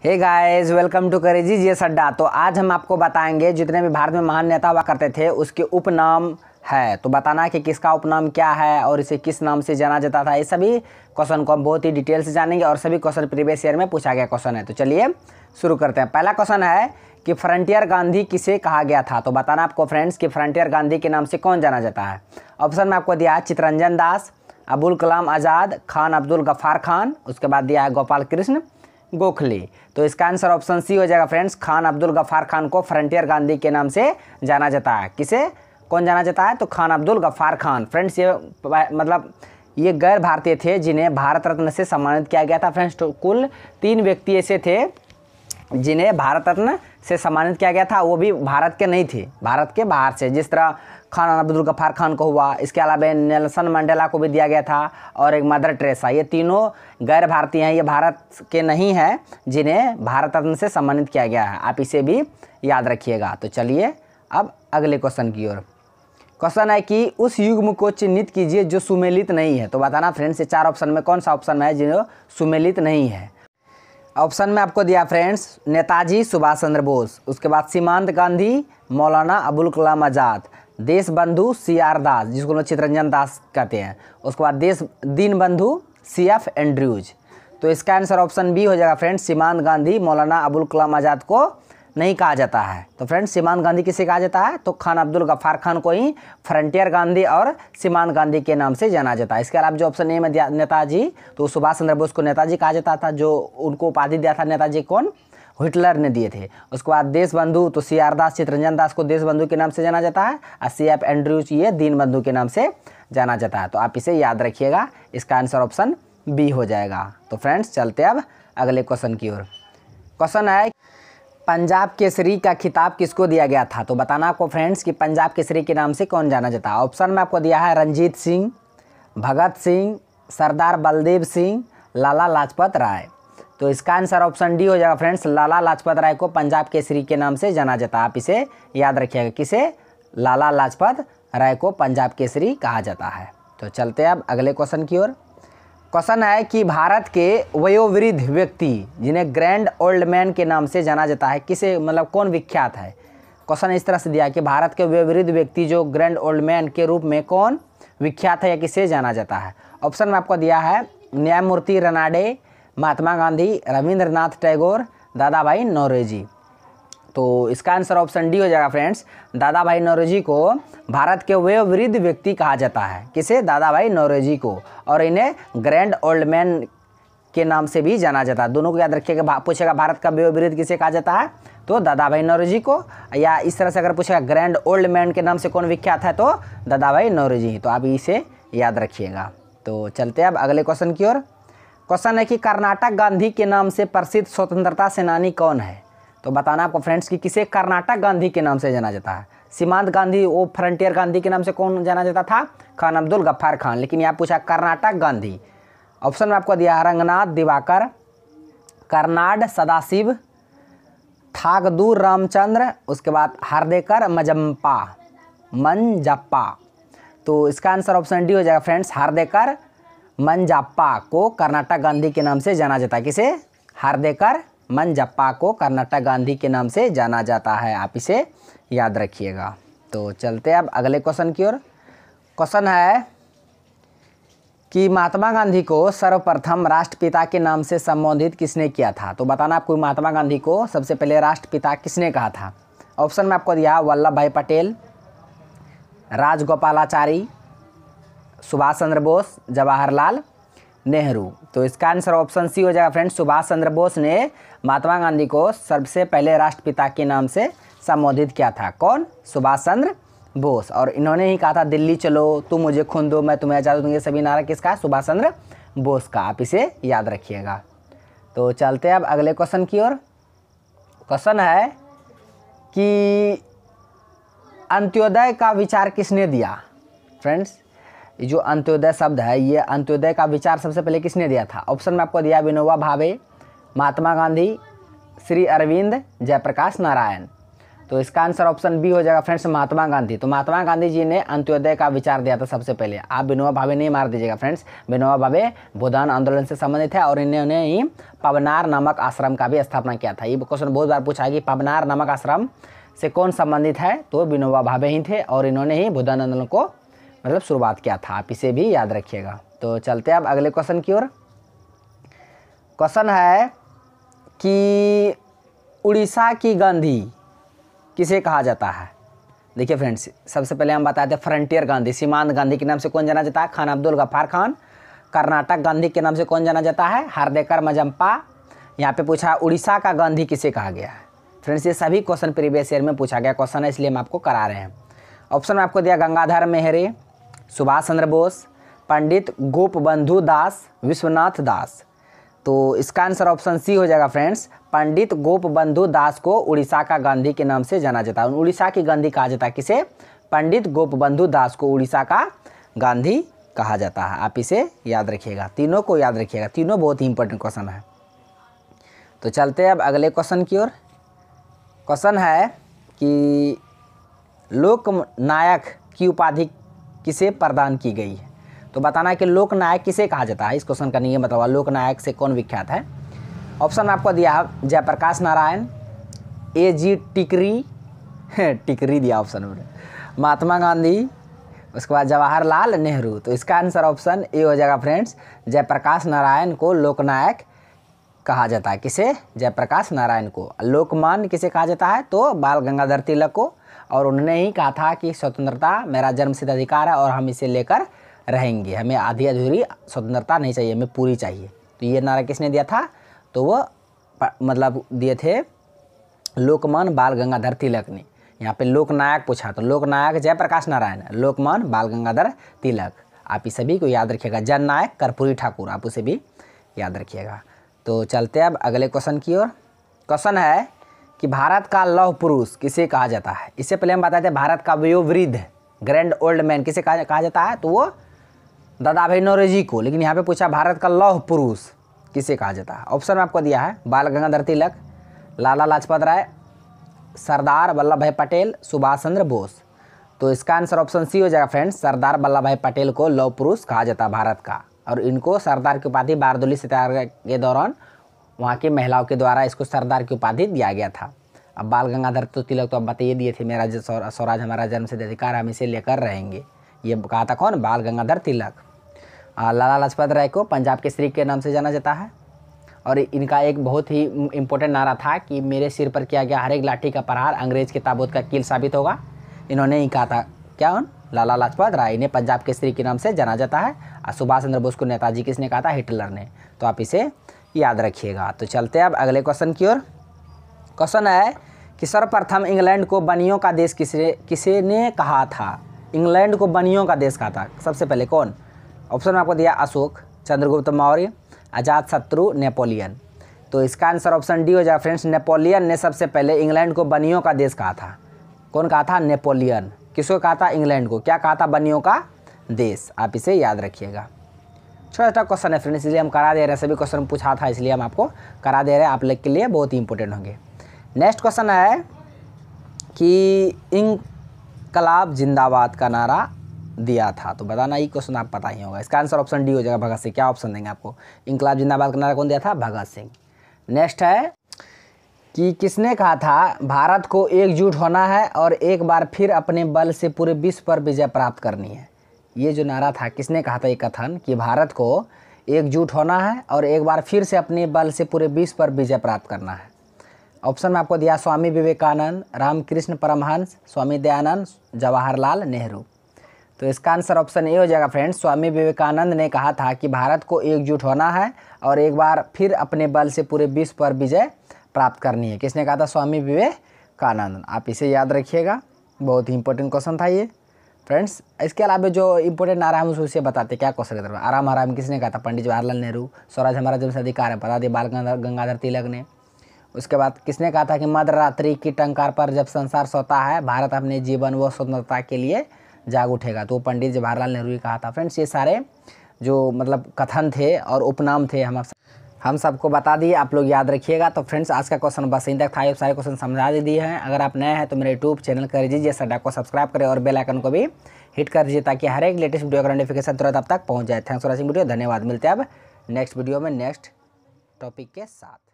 Hey guys, welcome to करेजी GS अड्डा। तो आज हम आपको बताएंगे जितने भी भारत में महान नेता हुआ करते थे उसके उपनाम है, तो बताना कि किसका उपनाम क्या है और इसे किस नाम से जाना जाता था। ये सभी क्वेश्चन को हम बहुत ही डिटेल से जानेंगे और सभी क्वेश्चन प्रीवियस ईयर में पूछा गया क्वेश्चन है। तो चलिए शुरू करते हैं। पहला क्वेश्चन है कि फ्रंटियर गांधी किसे कहा गया था। तो बताना आपको फ्रेंड्स कि फ्रंटियर गांधी के नाम से कौन जाना जाता है। ऑप्शन में आपको दिया है चित्तरंजन दास, अबुल कलाम आज़ाद, खान अब्दुल गफ्फार खान, उसके बाद दिया है गोपाल कृष्ण गोखले। तो इसका आंसर ऑप्शन सी हो जाएगा फ्रेंड्स। खान अब्दुल गफ्फार खान को फ्रंटियर गांधी के नाम से जाना जाता है। किसे कौन जाना जाता है? तो खान अब्दुल गफ्फार खान। फ्रेंड्स ये मतलब ये गैर भारतीय थे जिन्हें भारत रत्न से सम्मानित किया गया था। फ्रेंड्स तो कुल 3 व्यक्ति ऐसे थे जिन्हें भारत रत्न से सम्मानित किया गया था, वो भी भारत के नहीं थे, भारत के बाहर से। जिस तरह खान अब्दुल गफ्फार खान को हुआ, इसके अलावा नेल्सन मंडेला को भी दिया गया था और एक मदर टेरेसा। ये तीनों गैर भारतीय हैं, ये भारत के नहीं हैं जिन्हें भारत रत्न से सम्मानित किया गया है। आप इसे भी याद रखिएगा। तो चलिए अब अगले क्वेश्चन की ओर। क्वेश्चन है कि उस युग्म को चिन्हित कीजिए जो सुमेलित नहीं है। तो बताना फ्रेंड्स ये 4 ऑप्शन में कौन सा ऑप्शन है जो सुमेलित नहीं है। ऑप्शन में आपको दिया फ्रेंड्स नेताजी सुभाष चंद्र बोस, उसके बाद सीमांत गांधी, मौलाना अबुल कलाम आज़ाद, देश बंधु CR दास जिसको लोग चित्तरंजन दास कहते हैं, उसके बाद दीन बंधु CF एंड्रयूज। तो इसका आंसर ऑप्शन बी हो जाएगा फ्रेंड्स। सीमांत गांधी, मौलाना अबुल कलाम आज़ाद को नहीं कहा जाता है। तो फ्रेंड्स सीमांत गांधी किसे कहा जाता है? तो खान अब्दुल गफ्फार खान को ही फ्रंटियर गांधी और सीमांत गांधी के नाम से जाना जाता है। इसके अलावा जो ऑप्शन ए में दिया नेताजी, तो सुभाष चंद्र बोस को नेताजी कहा जाता था, जो उनको उपाधि दिया था नेताजी कौन? हिटलर ने दिए थे। उसके बाद देश बंधु तो CR दास, चित्तरंजन दास को देश बंधु के नाम से जाना जाता है और CF एंड्रयूज ये दीन बंधु के नाम से जाना जाता है। तो आप इसे याद रखिएगा। इसका आंसर ऑप्शन बी हो जाएगा। तो फ्रेंड्स चलते अब अगले क्वेश्चन की ओर। क्वेश्चन है पंजाब केसरी का खिताब किसको दिया गया था। तो बताना आपको फ्रेंड्स कि पंजाब केसरी के नाम से कौन जाना जाता है। ऑप्शन में आपको दिया है रंजीत सिंह, भगत सिंह, सरदार बलदेव सिंह, लाला लाजपत राय। तो इसका आंसर ऑप्शन डी हो जाएगा फ्रेंड्स। लाला लाजपत राय को पंजाब केसरी के नाम से जाना जाता है। आप इसे याद रखिएगा। किसे? लाला लाजपत राय को पंजाब केसरी कहा जाता है। तो चलते हैं अब अगले क्वेश्चन की ओर। क्वेश्चन है कि भारत के वयोवृद्ध व्यक्ति जिन्हें ग्रैंड ओल्ड मैन के नाम से जाना जाता है, किसे मतलब कौन विख्यात है। क्वेश्चन इस तरह से दिया कि भारत के वयोवृद्ध व्यक्ति जो ग्रैंड ओल्ड मैन के रूप में कौन विख्यात है या किसे जाना जाता है। ऑप्शन में आपको दिया है न्यायमूर्ति रनाडे, महात्मा गांधी, रविंद्रनाथ टैगोर, दादा भाई नौरोजी। तो इसका आंसर ऑप्शन डी हो जाएगा फ्रेंड्स। दादा भाई नौरोजी को भारत के वयोवृद्ध व्यक्ति कहा जाता है। किसे? दादा भाई नौरोजी को। और इन्हें ग्रैंड ओल्ड मैन के नाम से भी जाना जाता है। दोनों को याद रखिएगा। पूछेगा भारत का वयोवृद्ध किसे कहा जाता है, तो दादा भाई नौरोजी को, या इस तरह से अगर पूछेगा ग्रैंड ओल्ड मैन के नाम से कौन विख्यात है, तो दादा भाई नौरोजी। तो आप इसे याद रखिएगा। तो चलते हैं अब अगले क्वेश्चन की ओर। क्वेश्चन है कि कर्नाटक गांधी के नाम से प्रसिद्ध स्वतंत्रता सेनानी कौन है। तो बताना आपको फ्रेंड्स कि किसे कर्नाटक गांधी के नाम से जाना जाता है। सीमांत गांधी वो फ्रंटियर गांधी के नाम से कौन जाना जाता था? खान अब्दुल गफ्फार खान। लेकिन यहाँ पूछा कर्नाटक गांधी। ऑप्शन में आपको दिया रंगनाथ दिवाकर, कर्नाड सदाशिव, थागदूर रामचंद्र, उसके बाद हार्देकर मंजप्पा। तो इसका आंसर ऑप्शन डी हो जाएगा फ्रेंड्स। हार्देकर मंजप्पा को कर्नाटक गांधी के नाम से जाना जाता है। किसे? हार्देकर मंजप्पा को कर्नाटक गांधी के नाम से जाना जाता है। आप इसे याद रखिएगा। तो चलते हैं अब अगले क्वेश्चन की ओर। क्वेश्चन है कि महात्मा गांधी को सर्वप्रथम राष्ट्रपिता के नाम से संबोधित किसने किया था। तो बताना आपको महात्मा गांधी को सबसे पहले राष्ट्रपिता किसने कहा था। ऑप्शन में आपको दिया वल्लभ भाई पटेल, राजगोपालाचारी, सुभाष चंद्र बोस, जवाहरलाल नेहरू। तो इसका आंसर ऑप्शन सी हो जाएगा फ्रेंड्स। सुभाष चंद्र बोस ने महात्मा गांधी को सबसे पहले राष्ट्रपिता के नाम से संबोधित किया था। कौन? सुभाष चंद्र बोस। और इन्होंने ही कहा था दिल्ली चलो, तुम मुझे खून दो मैं तुम्हें आज़ाद दूंगी। ये सभी नारा किसका? सुभाष चंद्र बोस का। आप इसे याद रखिएगा। तो चलते हैं अब अगले क्वेश्चन की ओर। क्वेश्चन है कि अंत्योदय का विचार किसने दिया। फ्रेंड्स जो अंत्योदय शब्द है, ये अंत्योदय का विचार सबसे पहले किसने दिया था। ऑप्शन में आपको दिया विनोबा भावे, महात्मा गांधी, श्री अरविंद, जयप्रकाश नारायण। तो इसका आंसर ऑप्शन बी हो जाएगा फ्रेंड्स, महात्मा गांधी। तो महात्मा गांधी जी ने अंत्योदय का विचार दिया था सबसे पहले। आप विनोबा भावे नहीं मार दीजिएगा फ्रेंड्स, विनोबा भावे भूदान आंदोलन से संबंधित है और इन्होंने ही पवनार नामक आश्रम का भी स्थापना किया था। ये क्वेश्चन बहुत बार पूछा है कि पवनार नामक आश्रम से कौन संबंधित है, तो विनोबा भावे ही थे और इन्होंने ही भूदान आंदोलन को मतलब शुरुआत किया था। आप इसे भी याद रखिएगा। तो चलते हैं अब अगले क्वेश्चन की ओर। क्वेश्चन है कि उड़ीसा की गांधी किसे कहा जाता है। देखिए फ्रेंड्स, सबसे पहले हम बताते हैं फ्रंटियर गांधी, सीमांत गांधी के नाम से कौन जाना जाता है, खान अब्दुल गफ्फार खान। कर्नाटक गांधी के नाम से कौन जाना जाता है, हार्देकर मजम्पा। यहाँ पे पूछा उड़ीसा का गांधी किसे कहा गया है। फ्रेंड्स ये सभी क्वेश्चन प्रीवियस ईयर में पूछा गया क्वेश्चन है, इसलिए हम आपको करा रहे हैं। ऑप्शन में आपको दिया गंगाधर मेहरे, सुभाष चंद्र बोस, पंडित गोपबंधु दास, विश्वनाथ दास। तो इसका आंसर ऑप्शन सी हो जाएगा फ्रेंड्स, पंडित गोपबंधु दास को उड़ीसा का गांधी के नाम से जाना जाता है। उड़ीसा की गांधी कहा जाता है किसे, पंडित गोपबंधु दास को उड़ीसा का गांधी कहा जाता है। आप इसे याद रखिएगा, तीनों को याद रखिएगा, तीनों बहुत ही इंपॉर्टेंट क्वेश्चन है। तो चलते हैं अब अगले क्वेश्चन की ओर। क्वेश्चन है कि लोकनायक की उपाधि किसे प्रदान की गई है। तो बताना है कि लोकनायक किसे कहा जाता है। इस क्वेश्चन का नियम बताओ, लोकनायक से कौन विख्यात है। ऑप्शन आपको दिया जयप्रकाश नारायण, A.G. टिकरी टिकरी दिया ऑप्शन में, महात्मा गांधी, उसके बाद जवाहरलाल नेहरू। तो इसका आंसर ऑप्शन ए हो जाएगा फ्रेंड्स, जयप्रकाश नारायण को लोकनायक कहा जाता है। किसे, जयप्रकाश नारायण को। लोकमान्य किसे कहा जाता है, तो बाल गंगाधर तिलक को। और उन्होंने ही कहा था कि स्वतंत्रता मेरा जन्मसिद्ध अधिकार है और हम इसे लेकर रहेंगे, हमें आधी अधूरी स्वतंत्रता नहीं चाहिए, हमें पूरी चाहिए। तो ये नारा किसने दिया था, तो वो मतलब दिए थे लोकमान्य बाल गंगाधर तिलक ने। यहाँ पे लोकनायक पूछा तो लोकनायक जयप्रकाश नारायण, लोकमान्य बाल गंगाधर तिलक। आप इस सभी को याद रखिएगा। जननायक कर्पूरी ठाकुर, आप उसे भी याद रखिएगा। तो चलते अब अगले क्वेश्चन की ओर। क्वेश्चन है कि भारत का लौह पुरुष किसे कहा जाता है। इससे पहले हम बताते हैं भारत का वयोवृद्ध ग्रैंड ओल्ड मैन किसे कहा जाता है, तो वो दादा भाई नौरोजी को। लेकिन यहाँ पे पूछा भारत का लौह पुरुष किसे कहा जाता है। ऑप्शन में आपको दिया है बाल गंगाधर तिलक, लाला लाजपत राय, सरदार वल्लभ भाई पटेल, सुभाष चंद्र बोस। तो इसका आंसर ऑप्शन सी हो जाएगा फ्रेंड्स, सरदार वल्लभ भाई पटेल को लौह पुरुष कहा जाता है भारत का। और इनको सरदार की उपाधि बारदोली सत्याग्रह के दौरान वहाँ की महिलाओं के द्वारा इसको सरदार की उपाधि दिया गया था। अब बाल गंगाधर तो तिलक तो अब बताइए दिए थे, मेरा स्वराज हमारा जन्मसिद्ध अधिकार, हम इसे लेकर रहेंगे, ये कहा था कौन, बाल गंगाधर तिलक। लाला लाजपत राय को पंजाब केसरी के नाम से जाना जाता है। और इनका एक बहुत ही इम्पोर्टेंट नारा था कि मेरे सिर पर किया गया हर एक लाठी का प्रहार अंग्रेज के ताबूत का कील साबित होगा। इन्होंने ही कहा था, क्या लाला लाजपत राय, इन्हें पंजाब केसरी के नाम से जाना जाता है। और सुभाष चंद्र बोस को नेताजी किसने कहा था, हिटलर ने। तो आप इसे याद रखिएगा। तो चलते हैं अब अगले क्वेश्चन की ओर। क्वेश्चन है कि सर्वप्रथम इंग्लैंड को बनियों का देश किसे ने कहा था। इंग्लैंड को बनियों का देश कहा था सबसे पहले कौन। ऑप्शन में आपको दिया अशोक, चंद्रगुप्त मौर्य, अजातशत्रु, नेपोलियन। तो इसका आंसर ऑप्शन डी हो जाएगा फ्रेंड्स, नेपोलियन ने सबसे पहले इंग्लैंड को बनियों का देश कहा था। कौन कहा था, नेपोलियन। किसको कहा था, इंग्लैंड को। क्या कहा था, बनियों का देश। आप इसे याद रखिएगा। छोटा छोटा क्वेश्चन है फ्रेंड्स, इसलिए हम करा दे रहे हैं, सभी क्वेश्चन पूछा था इसलिए हम आपको करा दे रहे हैं, आप लोग के लिए बहुत ही इंपॉर्टेंट होंगे। नेक्स्ट क्वेश्चन है कि इंकलाब जिंदाबाद का नारा दिया था। तो बताना, ये क्वेश्चन आप पता ही होगा। इसका आंसर ऑप्शन डी हो जाएगा, भगत सिंह। क्या ऑप्शन देंगे आपको, इंकलाब जिंदाबाद का नारा कौन दिया था, भगत सिंह। नेक्स्ट है कि किसने कहा था भारत को एकजुट होना है और एक बार फिर अपने बल से पूरे विश्व पर विजय प्राप्त करनी है। ये जो नारा था किसने कहा था, ये कथन कि भारत को एकजुट होना है और एक बार फिर से अपने बल से पूरे विश्व पर विजय प्राप्त करना है। ऑप्शन में आपको दिया स्वामी विवेकानंद, रामकृष्ण परमहंस, स्वामी दयानंद, जवाहरलाल नेहरू। तो इसका आंसर ऑप्शन ए हो जाएगा फ्रेंड्स, स्वामी विवेकानंद ने कहा था कि भारत को एकजुट होना है और एक बार फिर अपने बल से पूरे विश्व पर विजय प्राप्त करनी है। किसने कहा था, स्वामी विवेकानंद। आप इसे याद रखिएगा, बहुत ही इंपॉर्टेंट क्वेश्चन था ये फ्रेंड्स। इसके अलावा जो इंपॉर्टेंट नारा हम उसे बताते क्या क्वेश्चन है। आराम आराम किसने कहा था, पंडित जवाहरलाल नेहरू। स्वराज हमारा जन्मसिद्ध अधिकार है, बता दिए बाल गंगाधर तिलक ने। उसके बाद किसने कहा था कि मध्यरात्रि की टंकार पर जब संसार सोता है भारत अपने जीवन व स्वतंत्रता के लिए जाग उठेगा, तो पंडित जवाहरलाल नेहरू ने कहा था। फ्रेंड्स ये सारे जो मतलब कथन थे और उपनाम थे हम हम सबको बता दिए, आप लोग याद रखिएगा। तो फ्रेंड्स आज का क्वेश्चन बस यहीं तक था, ये सारे क्वेश्चन समझा दिए हैं। अगर आप नए हैं तो मेरे यूट्यूब चैनल कर दीजिए सड्डा को सब्सक्राइब करें और बेल आइकन को भी हिट कर दीजिए ताकि हर एक लेटेस्ट वीडियो का नोटिफिकेशन तुरंत आप तक पहुँच जाए। थैंक्स फॉर वॉचिंग वीडियो, धन्यवाद। मिलते हैं अब नेक्स्ट वीडियो में नेक्स्ट टॉपिक के साथ।